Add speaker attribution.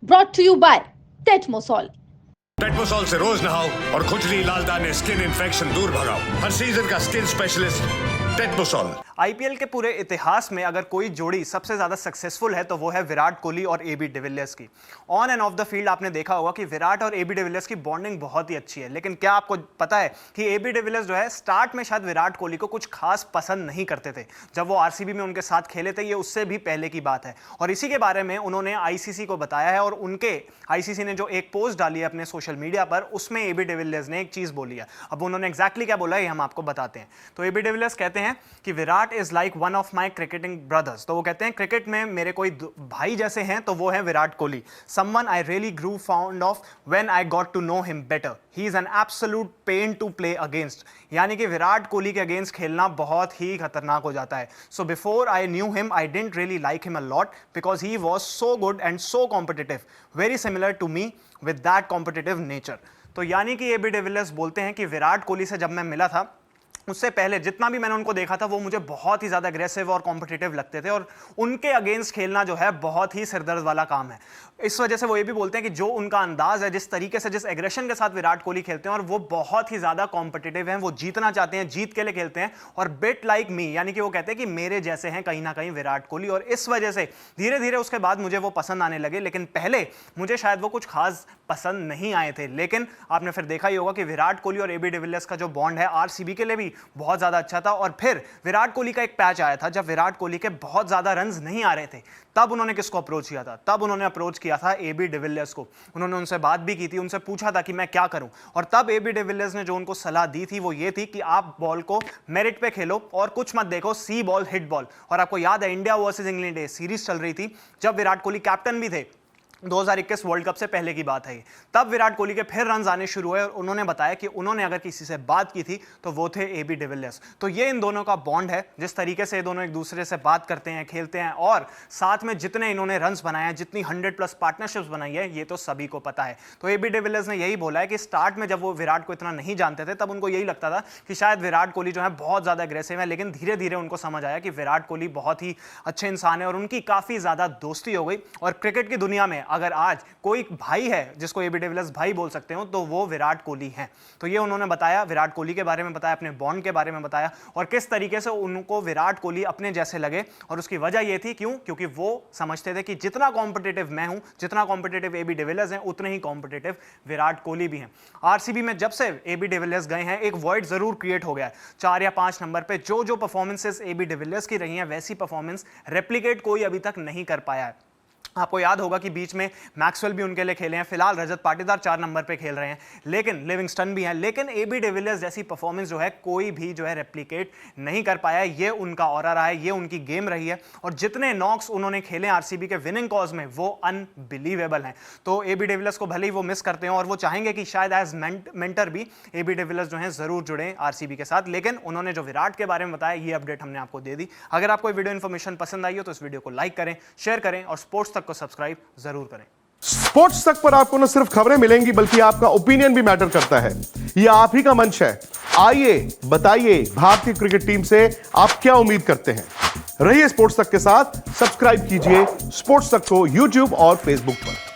Speaker 1: brought to you by Tetmosol.
Speaker 2: टेटमोसॉल से रोज नहाओ और खुजली लाल दाने स्किन इन्फेक्शन दूर भगाओ। हर सीजन का स्किन स्पेशलिस्ट टेटमोसॉल।
Speaker 3: आईपीएल के पूरे इतिहास में अगर कोई जोड़ी सबसे ज्यादा सक्सेसफुल है तो वो है विराट कोहली और एबी डिविलियर्स की। On end of the field आपने देखा होगा कि विराट और एबी डिविलियर्स की बॉन्डिंग बहुत ही अच्छी है, लेकिन क्या आपको पता है कि एबी डिविलियर्स जो है स्टार्ट में शायद विराट कोहली को कुछ खास पसंद नहीं करते थे। जब वो आरसीबी में उनके साथ खेले थे, ये उससे भी पहले की बात है और इसी के बारे में उन्होंने आईसीसी को बताया है और उनके आईसीसी ने जो एक पोस्ट डाली है अपने सोशल मीडिया पर, उसमें एबी डिविलियर्स ने एक चीज बोली है। अब उन्होंने एग्जैक्टली क्या बोला है हम आपको बताते हैं। तो एबी डिविलियर्स कहते हैं कि Virat is like one of my cricketing brothers. तो वो कहते हैं क्रिकेट में मेरे कोई भाई जैसे हैं तो वो है Virat Kohli. Someone I really grew fond of when I got to know him better. He is an absolute pain to play against. यानी कि विराट कोहली के अगेंस्ट खेलना बहुत ही खतरनाक हो जाता है। So before I knew him I didn't really like him a lot because he was so good and so competitive, very similar to me with that competitive nature. तो यानी कि एबी डिविलियर्स बोलते हैं कि विराट कोहली से जब मैं मिला था उससे पहले जितना भी मैंने उनको देखा था वो मुझे बहुत ही ज़्यादा अग्रेसिव और कॉम्पिटिटिव लगते थे और उनके अगेंस्ट खेलना जो है बहुत ही सिरदर्द वाला काम है। इस वजह से वो ये भी बोलते हैं कि जो उनका अंदाज है, जिस तरीके से, जिस एग्रेशन के साथ विराट कोहली खेलते हैं और वो बहुत ही ज़्यादा कॉम्पिटिटिव हैं, वो जीतना चाहते हैं, जीत के लिए खेलते हैं और बिट लाइक मी, यानी कि वो कहते हैं कि मेरे जैसे हैं कहीं ना कहीं विराट कोहली। और इस वजह से धीरे धीरे उसके बाद मुझे वो पसंद आने लगे, लेकिन पहले मुझे शायद वो कुछ खास पसंद नहीं आए थे। लेकिन आपने फिर देखा ही होगा कि विराट कोहली और एबी डिविलियर्स का जो बॉन्ड है आरसीबी के लिए भी बहुत ज़्यादा अच्छा था। और फिर विराट कोहली का एक पैच आया था जब विराट कोहली के बहुत ज़्यादा रन्स नहीं आ रहे थे, तब उन्होंने किसको अप्रोच किया था? तब उन्होंने अप्रोच किया था एबी डिविलियर्स को। उन्होंने उनसे बात भी की थी, उनसे पूछा था कि मैं क्या करूं, और तब एबी डिविलियर्स ने जो उनको सलाह दी थी वो ये थी कि आप बॉल को मेरिट पे खेलो और कुछ मत देखो, सी बॉल हिट बॉल। और आपको याद है इंडिया वर्सेस इंग्लैंड सीरीज चल रही थी जब विराट कोहली कैप्टन भी थे, 2021 वर्ल्ड कप से पहले की बात है। तब विराट कोहली के फिर रन आने शुरू हुए और उन्होंने बताया कि उन्होंने अगर किसी से बात की थी तो वो थे एबी डिविलियर्स। तो ये इन दोनों का बॉन्ड है, जिस तरीके से ये दोनों एक दूसरे से बात करते हैं, खेलते हैं और साथ में जितने इन्होंने रन्स बनाए हैं, जितनी 100+ पार्टनरशिप्स बनाई है, ये तो सभी को पता है। तो एबी डिविलियर्स ने यही बोला है कि स्टार्ट में जब वो विराट को इतना नहीं जानते थे तब उनको यही लगता था कि शायद विराट कोहली जो है बहुत ज़्यादा अग्रेसिव है, लेकिन धीरे धीरे उनको समझ आया कि विराट कोहली बहुत ही अच्छे इंसान है और उनकी काफ़ी ज़्यादा दोस्ती हो गई। और क्रिकेट की दुनिया में अगर आज कोई भाई है जिसको एबी डिविलियर्स भाई बोल सकते हो तो वो विराट कोहली हैं। तो ये उन्होंने बताया, विराट कोहली के बारे में बताया, अपने बॉन्ड के बारे में बताया और किस तरीके से उनको विराट कोहली अपने जैसे लगे। और उसकी वजह ये थी क्योंकि वो समझते थे कि जितना कॉम्पिटिटिव मैं हूं, जितना कॉम्पिटिटिव एबी डिविलियर्स हैं, उतने ही कॉम्पिटिटिव विराट कोहली भी हैं। आरसीबी में जब से एबी डिविलियर्स गए हैं एक वॉइड जरूर क्रिएट हो गया है। 4 या 5 नंबर पे जो परफॉर्मेंसेस एबी डिविलियर्स की रही हैं वैसी परफॉर्मेंस रेप्लिकेट कोई अभी तक नहीं कर पाया है। आपको याद होगा कि बीच में मैक्सवेल भी उनके लिए खेले हैं, फिलहाल रजत पाटीदार 4 नंबर पे खेल रहे हैं, लेकिन लिविंगस्टन भी हैं, लेकिन एबी डिविलियर्स जैसी परफॉर्मेंस जो है कोई भी जो है रेप्लिकेट नहीं कर पाया। ये उनका ऑरा रहा है, ये उनकी गेम रही है और जितने नॉक्स उन्होंने खेले आरसीबी के विनिंग कॉज में वो अनबिलीवेबल हैं। तो एबी डिविलियर्स को भले ही वो मिस करते हैं और वो चाहेंगे कि शायद एज मेंटर भी एबी डिविलियर्स जो है जरूर जुड़े आरसीबी के साथ, लेकिन उन्होंने जो विराट के बारे में बताया ये अपडेट हमने आपको दे दी। अगर आपको वीडियो इन्फॉर्मेशन पसंद आई हो तो इस वीडियो को लाइक करें, शेयर करें और स्पोर्ट्स तक को सब्सक्राइब जरूर करें।
Speaker 4: स्पोर्ट्स तक पर आपको न सिर्फ खबरें मिलेंगी बल्कि आपका ओपिनियन भी मैटर करता है। यह आप ही का मंच है। आइए बताइए भारतीय क्रिकेट टीम से आप क्या उम्मीद करते हैं। रहिए स्पोर्ट्स तक के साथ, सब्सक्राइब कीजिए स्पोर्ट्स तक को यूट्यूब और फेसबुक पर।